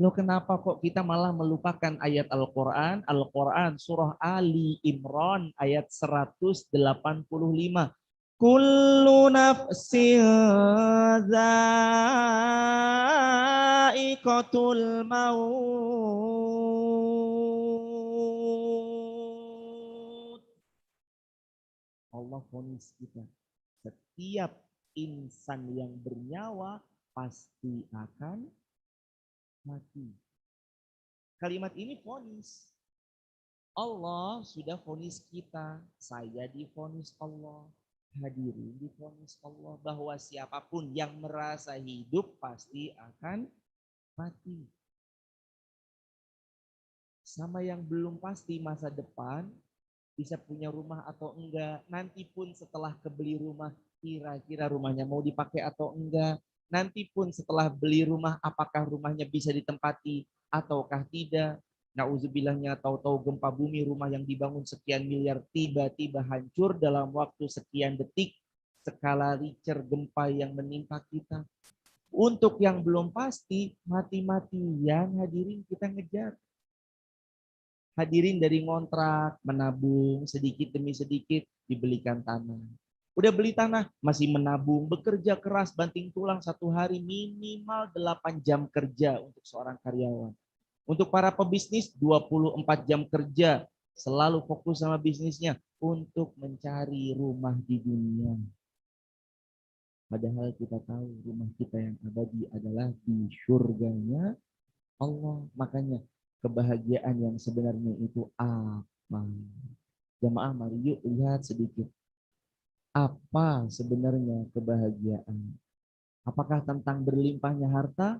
Loh kenapa kok kita malah melupakan ayat Al-Quran? Al-Quran surah Ali Imran ayat 185. Kullu nafsin dha'iqatul maut. Allah vonis kita. Setiap insan yang bernyawa pasti akan mati. Kalimat ini vonis. Allah sudah vonis kita. Saya divonis Allah. Hadirin divonis Allah bahwa siapapun yang merasa hidup pasti akan mati. Sama yang belum pasti masa depan, bisa punya rumah atau enggak. Nanti pun setelah kebeli rumah, kira-kira rumahnya mau dipakai atau enggak. Nanti pun setelah beli rumah, apakah rumahnya bisa ditempati ataukah tidak. Naudzubillahnya tahu-tahu gempa bumi, rumah yang dibangun sekian miliar tiba-tiba hancur dalam waktu sekian detik. Skala Richter gempa yang menimpa kita. Untuk yang belum pasti, mati-matian hadirin kita ngejar. Hadirin dari ngontrak, menabung sedikit demi sedikit, dibelikan tanah. Udah beli tanah, masih menabung, bekerja keras, banting tulang satu hari minimal 8 jam kerja untuk seorang karyawan. Untuk para pebisnis 24 jam kerja, selalu fokus sama bisnisnya untuk mencari rumah di dunia. Padahal kita tahu rumah kita yang abadi adalah di surganya Allah. Makanya kebahagiaan yang sebenarnya itu apa? Jamaah, mari yuk lihat sedikit. Apa sebenarnya kebahagiaan? Apakah tentang berlimpahnya harta?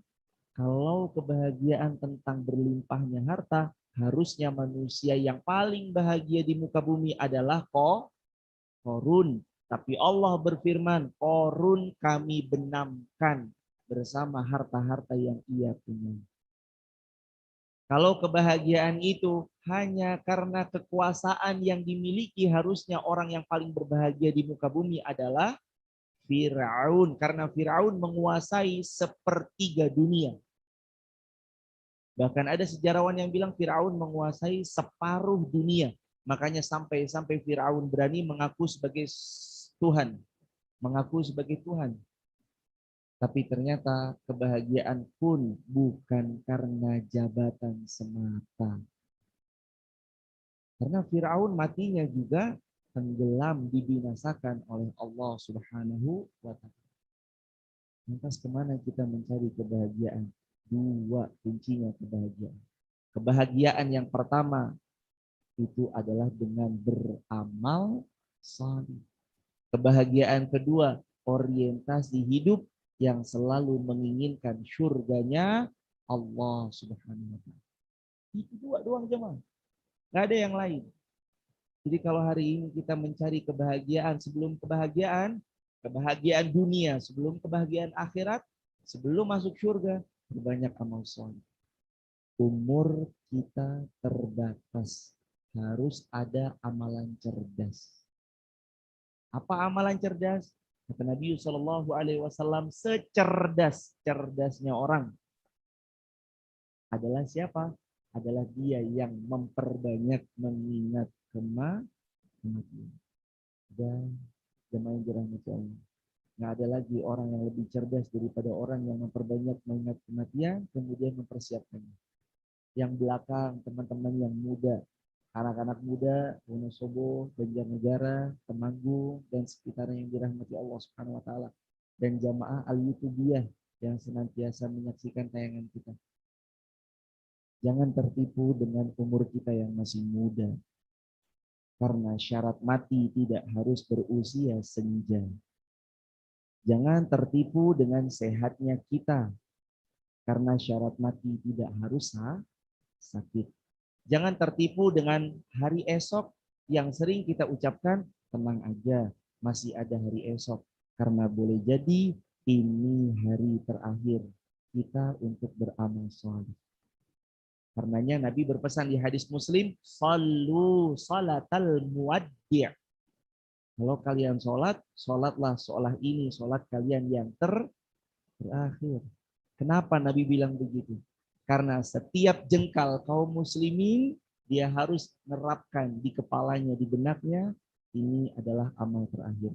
Kalau kebahagiaan tentang berlimpahnya harta, harusnya manusia yang paling bahagia di muka bumi adalah Korun. Tapi Allah berfirman, Korun kami benamkan bersama harta-harta yang ia punya. Kalau kebahagiaan itu hanya karena kekuasaan yang dimiliki, harusnya orang yang paling berbahagia di muka bumi adalah Firaun. Karena Firaun menguasai sepertiga dunia. Bahkan ada sejarawan yang bilang Firaun menguasai separuh dunia. Makanya sampai Firaun berani mengaku sebagai Tuhan. Mengaku sebagai Tuhan. Tapi ternyata kebahagiaan pun bukan karena jabatan semata. Karena Firaun matinya juga tenggelam, dibinasakan oleh Allah Subhanahu wa Ta'ala. Lantas kemana kita mencari kebahagiaan? Dua kuncinya kebahagiaan. Kebahagiaan yang pertama itu adalah dengan beramal saleh. Kebahagiaan kedua, orientasi hidup yang selalu menginginkan surganya Allah Subhanahu wa Ta'ala. Itu dua doang jemaah. Nggak ada yang lain. Jadi kalau hari ini kita mencari kebahagiaan sebelum kebahagiaan dunia sebelum kebahagiaan akhirat, sebelum masuk surga, berbanyak amal soleh. Umur kita terbatas, harus ada amalan cerdas. Apa amalan cerdas? Kata Nabi SAW, secerdas-cerdasnya orang adalah siapa? Adalah dia yang memperbanyak mengingat kematian. Dan jemaah yang dirahmati Allah, nggak ada lagi orang yang lebih cerdas daripada orang yang memperbanyak mengingat kematian kemudian mempersiapkannya. Yang belakang teman-teman yang muda, anak-anak muda, Wonosobo, Banjarnegara, Temanggung dan sekitarnya yang dirahmati Allah Subhanahu wa Ta'ala, dan jamaah Al-Yutubiyah yang senantiasa menyaksikan tayangan kita. Jangan tertipu dengan umur kita yang masih muda. Karena syarat mati tidak harus berusia senja. Jangan tertipu dengan sehatnya kita. Karena syarat mati tidak harus sakit. Jangan tertipu dengan hari esok yang sering kita ucapkan, tenang aja, masih ada hari esok. Karena boleh jadi ini hari terakhir kita untuk beramal soleh. Karenanya Nabi berpesan di hadis Muslim, sallu salatal muwaddi'. Kalau kalian sholat, sholatlah sholat ini, sholat kalian yang terakhir. Kenapa Nabi bilang begitu? Karena setiap jengkal kaum muslimin, dia harus menerapkan di kepalanya, di benaknya, ini adalah amal terakhir.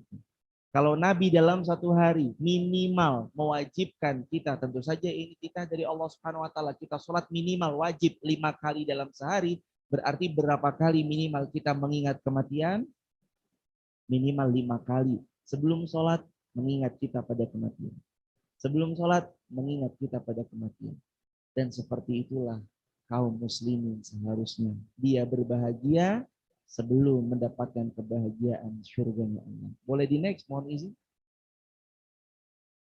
Kalau Nabi dalam satu hari minimal mewajibkan kita, tentu saja ini kita dari Allah Subhanahu wa taala, kita sholat minimal wajib 5 kali dalam sehari, berarti berapa kali minimal kita mengingat kematian? Minimal 5 kali. Sebelum sholat mengingat kita pada kematian. Sebelum sholat mengingat kita pada kematian. Dan seperti itulah kaum muslimin seharusnya. Dia berbahagia sebelum mendapatkan kebahagiaan surganya Allah. Boleh di next, mohon izin.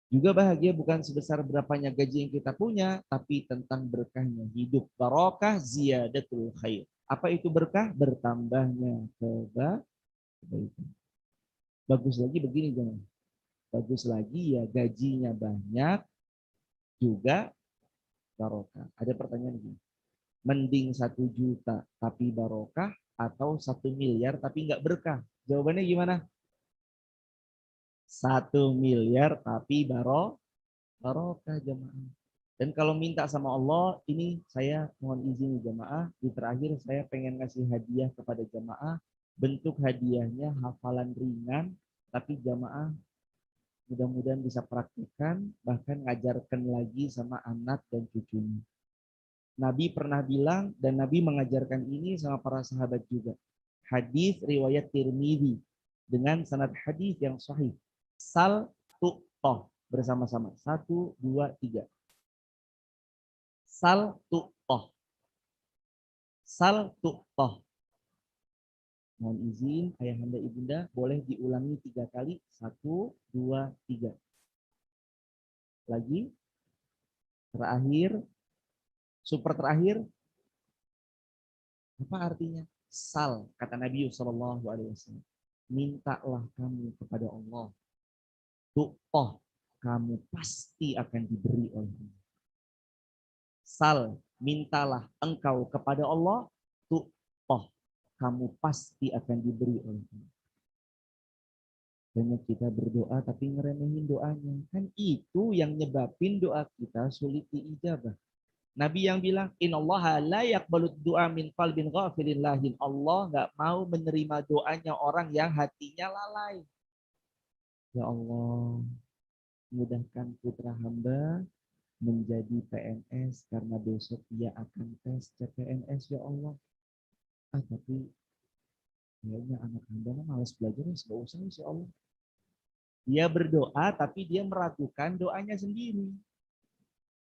Juga bahagia bukan sebesar berapanya gaji yang kita punya, tapi tentang berkahnya hidup. Barokah ziyadatul khair. Apa itu berkah? Bertambahnya kebaikan. Bagus lagi begini jangan. Bagus lagi ya gajinya banyak, juga barokah. Ada pertanyaan gini. Mending 1 juta tapi barokah atau 1 miliar tapi nggak berkah? Jawabannya gimana? 1 miliar tapi barokah jemaah. Dan kalau minta sama Allah, ini saya mohon izin jemaah, di terakhir saya pengen ngasih hadiah kepada jemaah. Bentuk hadiahnya hafalan ringan, tapi jemaah mudah-mudahan bisa praktikkan, bahkan ngajarkan lagi sama anak dan cucunya. Nabi pernah bilang, dan Nabi mengajarkan ini sama para sahabat juga. Hadis riwayat Tirmidzi dengan sanad hadis yang sahih. Sal tu'toh bersama-sama. 1, 2, 3. Sal tu'toh. Sal tu'toh. Mohon izin, ayahanda ibunda, boleh diulangi 3 kali. 1, 2, 3. Lagi. Terakhir. Super terakhir. Apa artinya? Sal, kata Nabi SAW. Mintalah kamu kepada Allah. Tu'toh, kamu pasti akan diberi oleh Allah. Sal, mintalah engkau kepada Allah. Tu'toh, kamu pasti akan diberi oleh Allah. Banyak kita berdoa tapi ngeremehin doanya. Kan itu yang nyebabin doa kita sulit diijabah. Nabi yang bilang, innallaha la yaqbalu du'a min qalbin ghafilin lahin. Allah nggak mau menerima doanya orang yang hatinya lalai. Ya Allah, mudahkan putra hamba menjadi PNS karena besok dia akan tes CPNS ya Allah. Tapi kayaknya anak hamba malas belajar, nggak usah ya Allah. Dia berdoa tapi dia meragukan doanya sendiri.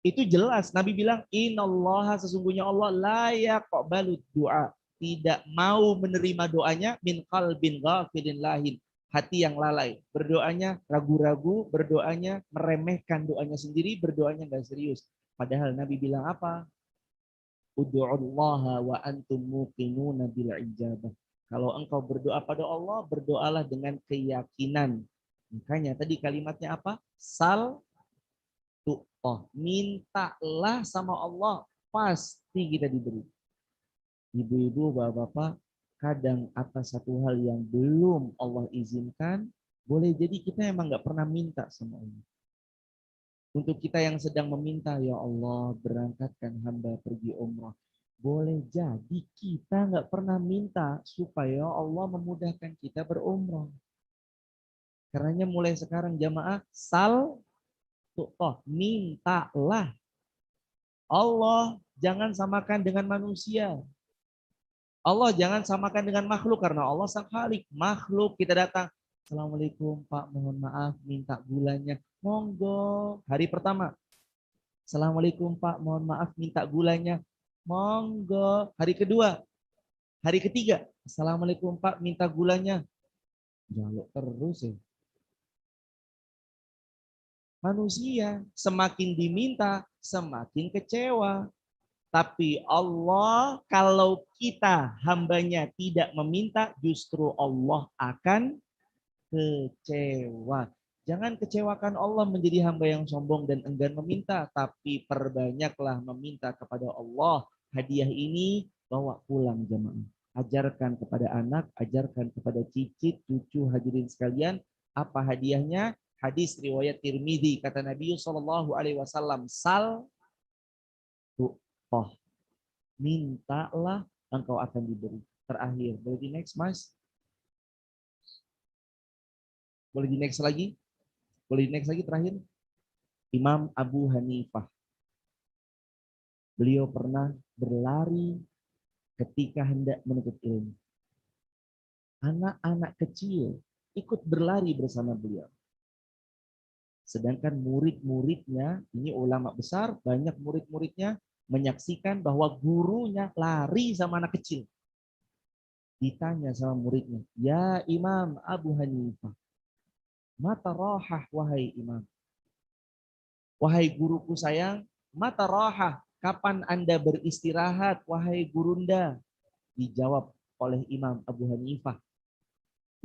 Itu jelas Nabi bilang innallaha, sesungguhnya Allah la yaqbalu du'a, tidak mau menerima doanya min qalbin ghafilin lahin, hati yang lalai, berdoanya ragu-ragu, berdoanya meremehkan doanya sendiri, berdoanya enggak serius. Padahal Nabi bilang apa? Ud'ullaha wa antum muqinuna bil ijabah. Kalau engkau berdoa pada Allah, berdoalah dengan keyakinan. Makanya tadi kalimatnya apa? Sal tu'toh. Mintalah sama Allah, pasti kita diberi. Ibu-ibu, bapak-bapak, kadang atas satu hal yang belum Allah izinkan, boleh jadi kita emang nggak pernah minta sama Allah. Untuk kita yang sedang meminta, ya Allah berangkatkan hamba pergi umrah. Boleh jadi kita nggak pernah minta supaya Allah memudahkan kita berumrah. Karenanya mulai sekarang jamaah sal tu'toh, mintalah. Allah jangan samakan dengan manusia. Allah jangan samakan dengan makhluk, karena Allah sang khalik. Makhluk kita datang, assalamualaikum Pak, mohon maaf minta gulanya. Monggo. Hari pertama, assalamualaikum Pak, mohon maaf minta gulanya. Monggo. Hari kedua, hari ketiga, assalamualaikum Pak, minta gulanya. Jaluk terus ya. Manusia semakin diminta semakin kecewa. Tapi Allah, kalau kita hambanya tidak meminta, justru Allah akan kecewa. Jangan kecewakan Allah menjadi hamba yang sombong dan enggan meminta, tapi perbanyaklah meminta kepada Allah. Hadiah ini bawa pulang jemaah. Ajarkan kepada anak, ajarkan kepada cicit, cucu, hadirin sekalian. Apa hadiahnya? Hadis riwayat Tirmidzi, kata Nabi SAW, sal tu'toh, mintalah engkau akan diberi. Terakhir, boleh di next mas. Boleh di next lagi? Boleh di next lagi terakhir? Imam Abu Hanifah. Beliau pernah berlari ketika hendak menuntut ilmu. Anak-anak kecil ikut berlari bersama beliau. Sedangkan murid-muridnya, ini ulama besar, banyak murid-muridnya menyaksikan bahwa gurunya lari sama anak kecil. Ditanya sama muridnya, ya Imam Abu Hanifah, mata rohah wahai imam. Wahai guruku sayang, mata rohah, kapan Anda beristirahat wahai gurunda? Dijawab oleh Imam Abu Hanifah,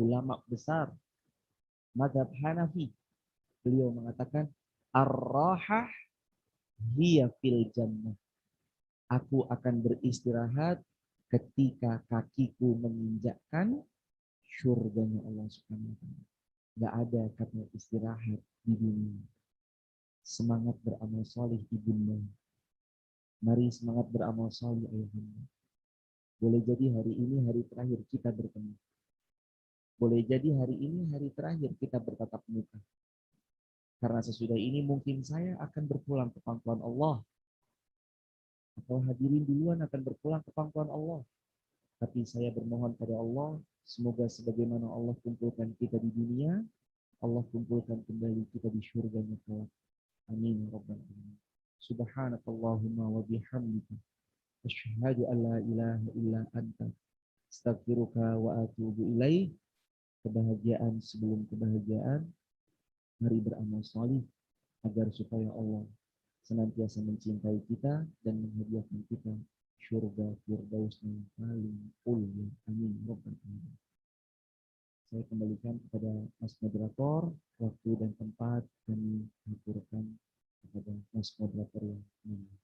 ulama besar mazhab Hanafi. Beliau mengatakan, ar-rahah hiya fil jannah. Aku akan beristirahat ketika kakiku menginjakkan surganya Allah Subhanahu wa taala. Enggak ada kata istirahat di dunia. Semangat beramal saleh ibunda. Mari semangat beramal saleh ayahanda. Boleh jadi hari ini hari terakhir kita bertemu. Boleh jadi hari ini hari terakhir kita bertatap muka. Karena sesudah ini mungkin saya akan berpulang ke pangkuan Allah. Atau hadirin duluan akan berpulang ke pangkuan Allah. Tapi saya bermohon pada Allah, semoga sebagaimana Allah kumpulkan kita di dunia, Allah kumpulkan kembali kita di syurganya kelak. Amin ya rabbal alamin. Subhanakallahumma wa bihamdika asyhadu an la ilaha illa anta astaghfiruka wa atubu ilaih. Kebahagiaan sebelum kebahagiaan, mari beramal salih agar supaya Allah senantiasa mencintai kita dan menghadiahkan kita syurga firdaus yang paling mulia. Amin ya rabbal alamin. Saya kembalikan kepada Mas Moderator, waktu dan tempat kami aturkan kepada Mas Moderator yang mulia.